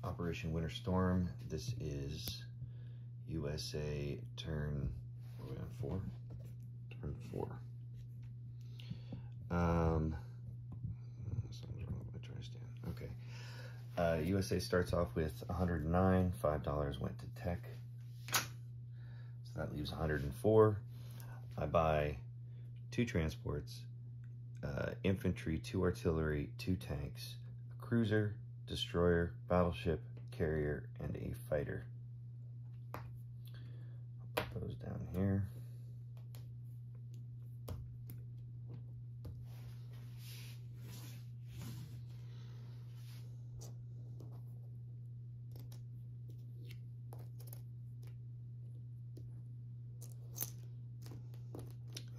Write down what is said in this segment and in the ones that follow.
Operation Winter Storm. This is USA turn, what are we on, 4? Turn 4. Something's wrong with my try stand. Okay. USA starts off with 109, $5 went to tech. So that leaves 104. I buy 2 transports, infantry, 2 artillery, 2 tanks, a cruiser, destroyer, battleship, carrier, and a fighter. I'll put those down here.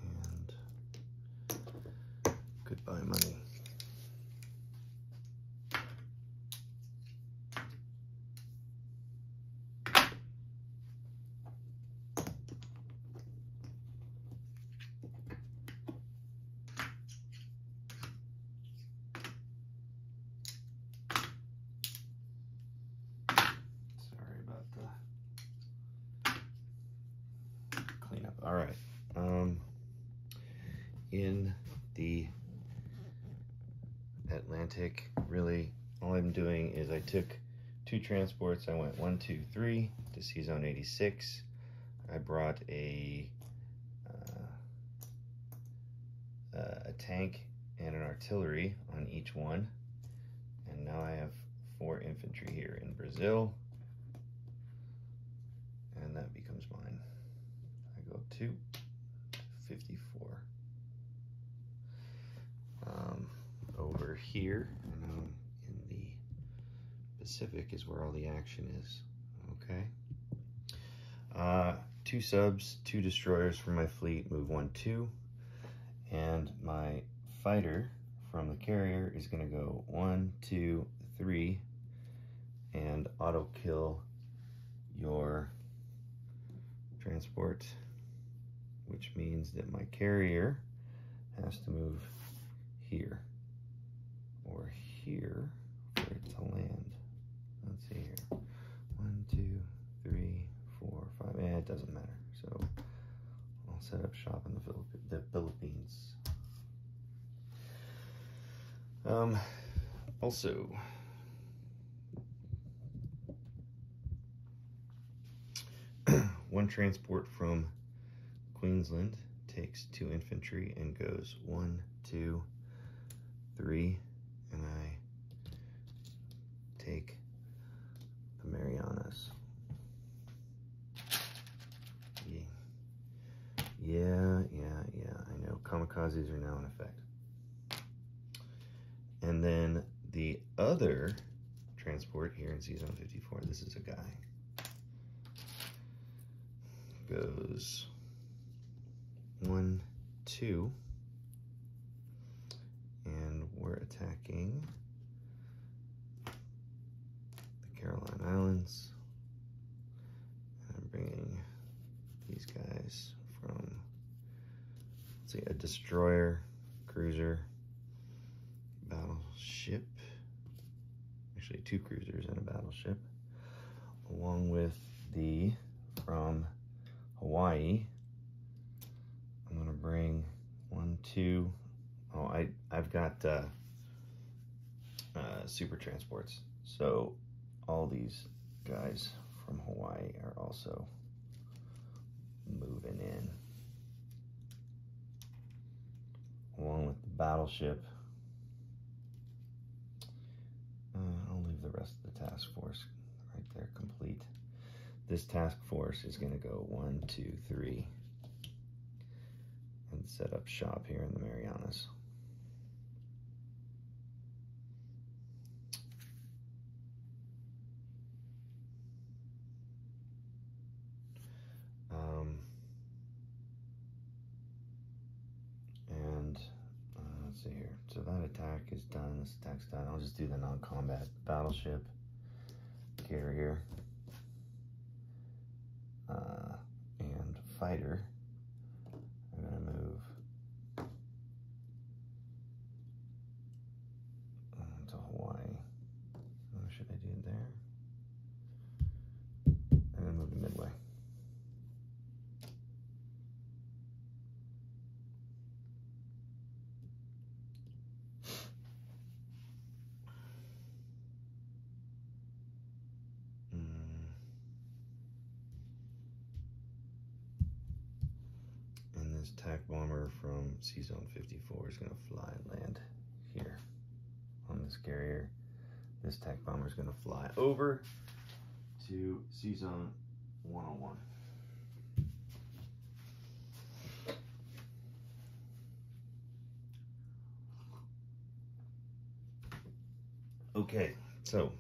And goodbye money. Cleanup. All right. In the Atlantic, really, all I'm doing is I took 2 transports. I went 1, 2, 3 to Sea Zone 86. I brought a tank and an artillery on each one. And now I have 4 infantry here in Brazil. And that becomes mine. I go up to 54. Over here, in the Pacific is where all the action is, okay? 2 subs, 2 destroyers from my fleet, move 1, 2. And my fighter from the carrier is gonna go 1, 2, 3, and auto kill your transport, which means that my carrier has to move here or here for it to land. Let's see here. 1, 2, 3, 4, 5. It doesn't matter. So I'll set up shop in the Philippines. Also, one transport from Queensland takes 2 infantry and goes 1, 2, 3, and I take the Marianas. Yeah, I know. Kamikazes are now in effect. And then the other transport here in Sea Zone 54, this is a guy, goes 1, 2, and we're attacking the Caroline Islands. And I'm bringing these guys from, let's see, a destroyer, cruiser, battleship, actually 2 cruisers and a battleship, along with the, from Hawaii, I'm gonna bring 1, 2, oh, I've got super transports. So all these guys from Hawaii are also moving in, along with the battleship. I'll leave the rest of the task force right there complete. This task force is going to go 1, 2, 3 and set up shop here in the Marianas. Let's see here. So that attack is done. This attack's done. I'll just do the non-combat battleship, carrier, and fighter. I'm gonna move to Hawaii. What should I do there? this attack bomber from C-Zone 54 is going to fly and land here on this carrier. This attack bomber is going to fly over to C-Zone 101. Okay, so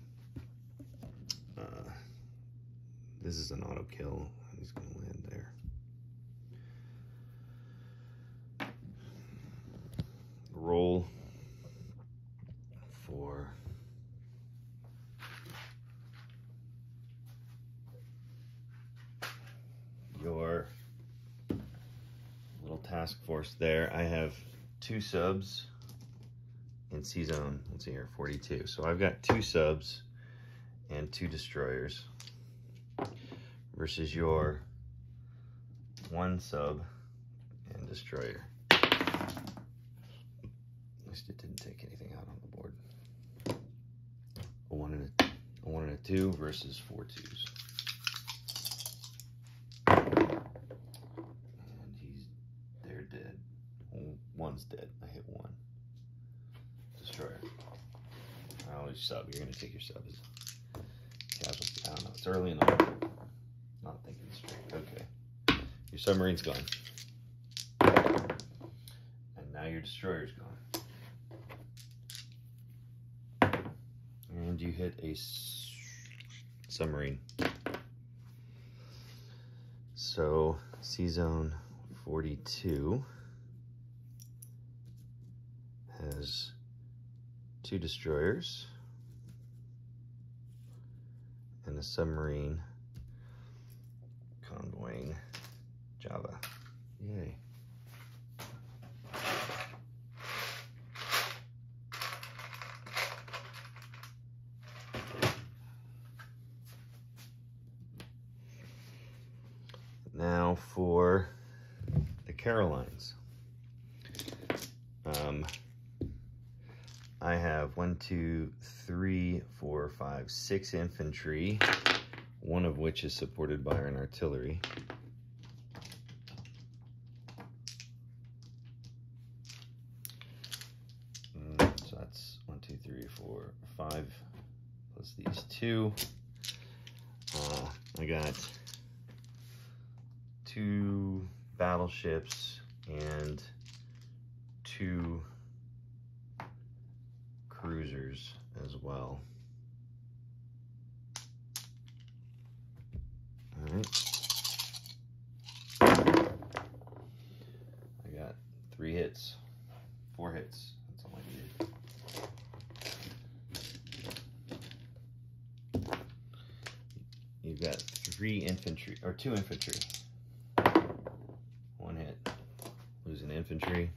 this is an auto kill. He's going to land there. Roll for your little task force there. I have 2 subs in C-Zone, let's see here, 42. So I've got 2 subs and 2 destroyers versus your 1 sub and destroyer. At least it didn't take anything out on the board. A 1 and a 2 versus 4 2s. And they're dead. Well, 1's dead. I hit 1. Destroyer. I always sub. You're gonna take your sub as casualty. I don't know. It's early enough. Not thinking straight. Okay. Your submarine's gone. And now your destroyer's gone. And you hit a submarine. So C-Zone 42 has 2 destroyers and a submarine convoying Java. Yay. Now for the Carolines. I have 1, 2, 3, 4, 5, 6 infantry, one of which is supported by an artillery. So that's 1, 2, 3, 4, 5 plus these 2. I got 2 battleships and 2 cruisers as well. All right. I got 3 hits, 4 hits. That's all I needed. You've got 3 infantry, or 2 infantry. 1 hit. Losing infantry.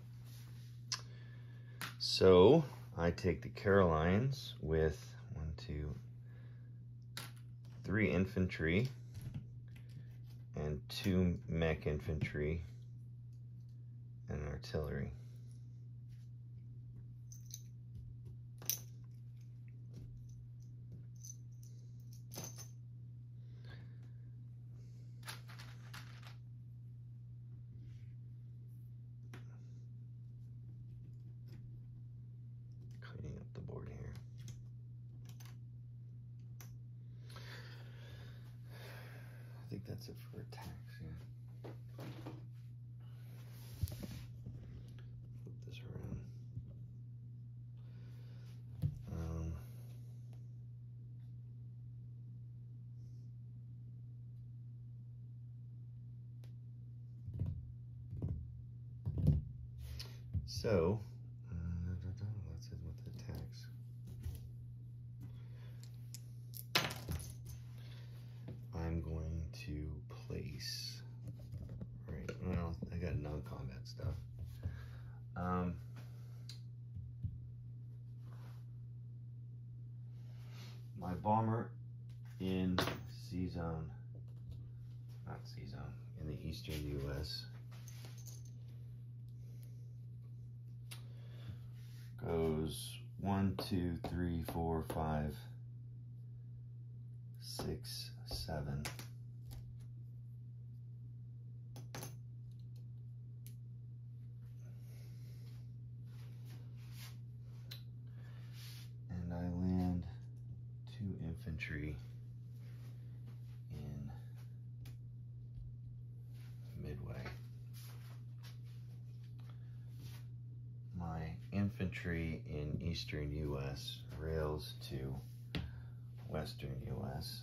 So I take the Carolines with 1, 2, 3 infantry and 2 mech infantry and an artillery. Cleaning up the board here. I think that's it for attacks, yeah. Flip this around. So, that's it with the attacks. I'm going to place, right, well, I got non-combat stuff. My bomber in C-Zone, not C-Zone, in the eastern U.S. goes 1, 2, 3, 4, 5, 6, 7. infantry in Midway. My infantry in Eastern U.S. rails to Western U.S.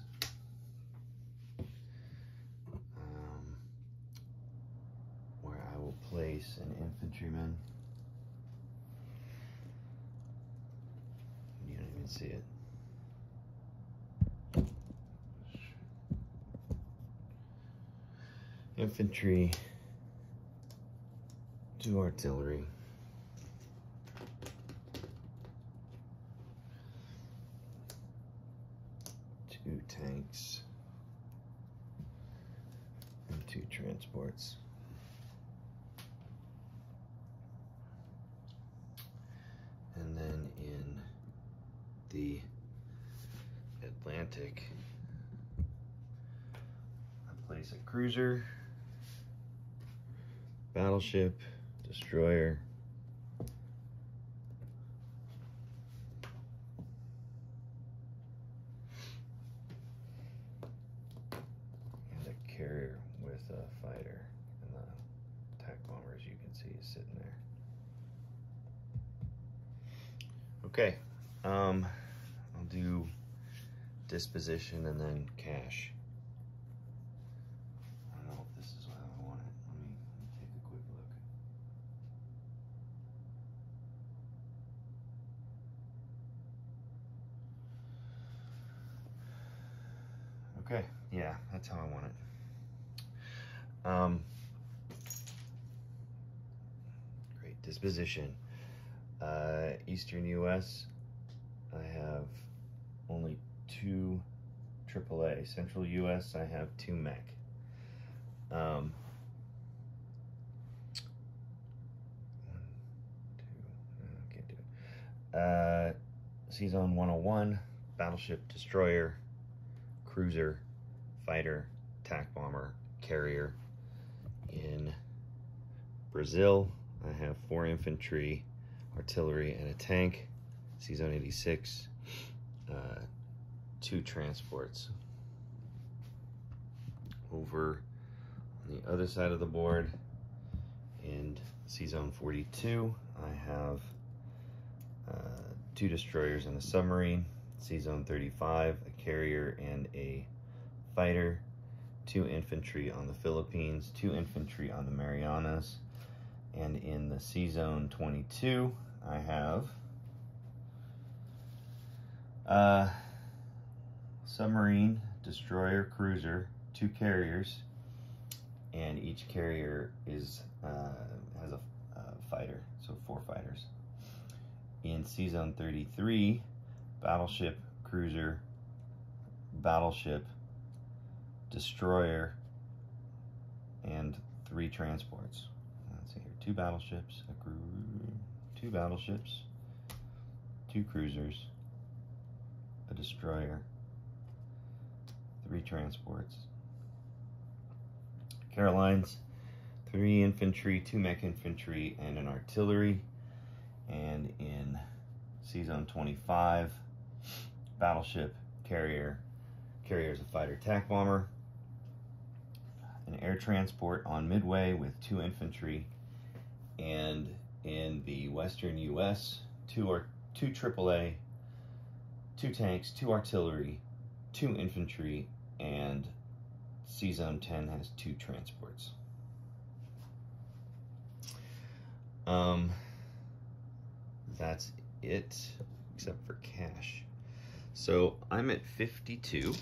Where I will place an infantryman. You don't even see it. Infantry to artillery. Two tanks and two transports. And then in the Atlantic, I place a cruiser, battleship, destroyer, and a carrier with a fighter, and the attack bomber, as you can see, is sitting there. Okay, I'll do disposition and then cash. I don't know if this is how I want it. Let me take a quick look. Okay, yeah, that's how I want it. Great, disposition. Eastern US, I have only 2 AAA. Central US, I have 2 mech. One, two, can't do it. C-Zone 101, battleship, destroyer, cruiser, fighter, attack bomber, carrier. In Brazil, I have 4 infantry, artillery, and a tank. C-Zone 86, 2 transports. Over on the other side of the board, in C-Zone 42, I have 2 destroyers and a submarine. C-Zone 35, a carrier and a fighter. 2 infantry on the Philippines, 2 infantry on the Marianas. And in the C-Zone 22, I have submarine, destroyer, cruiser, 2 carriers, and each carrier is has a fighter, so 4 fighters. In C-Zone 33, battleship, cruiser, battleship, destroyer, and 3 transports. Let's see here, 2 battleships, 2 battleships, 2 cruisers, a destroyer, 3 transports. Carolines, 3 infantry, 2 mech infantry, and an artillery. And in C-Zone 25, battleship, carrier, carrier's a fighter attack bomber, an air transport on Midway with 2 infantry, and in the Western US, 2 AAA, 2 tanks, 2 artillery, 2 infantry, and C-Zone 10 has 2 transports. That's it, except for cash. So I'm at 52.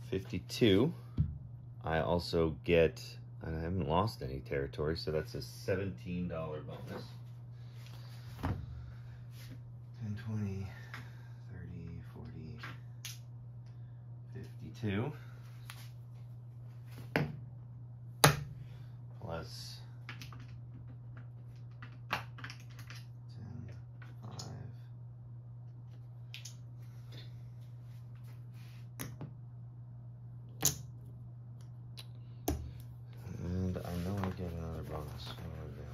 52. I also get, I haven't lost any territory, so that's a $17 bonus. 10, 20, 30, 40, 52. Plus 10, 5. And I know I get another bonus. What do I do?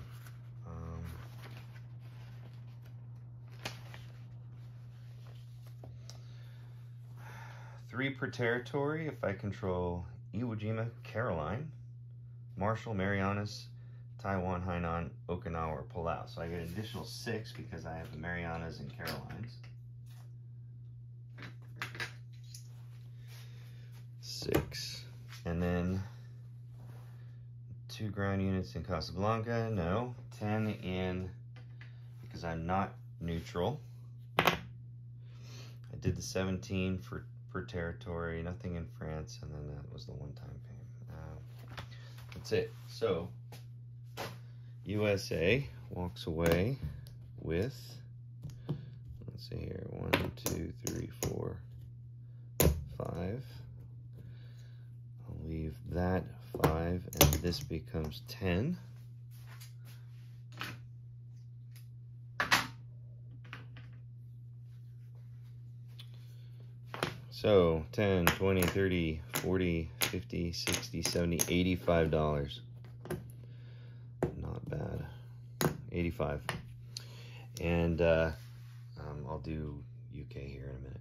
3 per territory if I control Iwo Jima, Caroline, Marshall, Marianas, Taiwan, Hainan, Okinawa, or Palau. So I get an additional 6 because I have the Marianas and Carolines. 6. And then 2 ground units in Casablanca. No. 10 in, because I'm not neutral. I did the 17 per territory, nothing in France, and then that was the one-time payment. That's it. So USA walks away with, let's see here, 1, 2, 3, 4, 5. I'll leave that 5, and this becomes 10. So 10, 20, 30, 40, 50, 60, 70, $85. Not bad. 85. And I'll do UK here in a minute.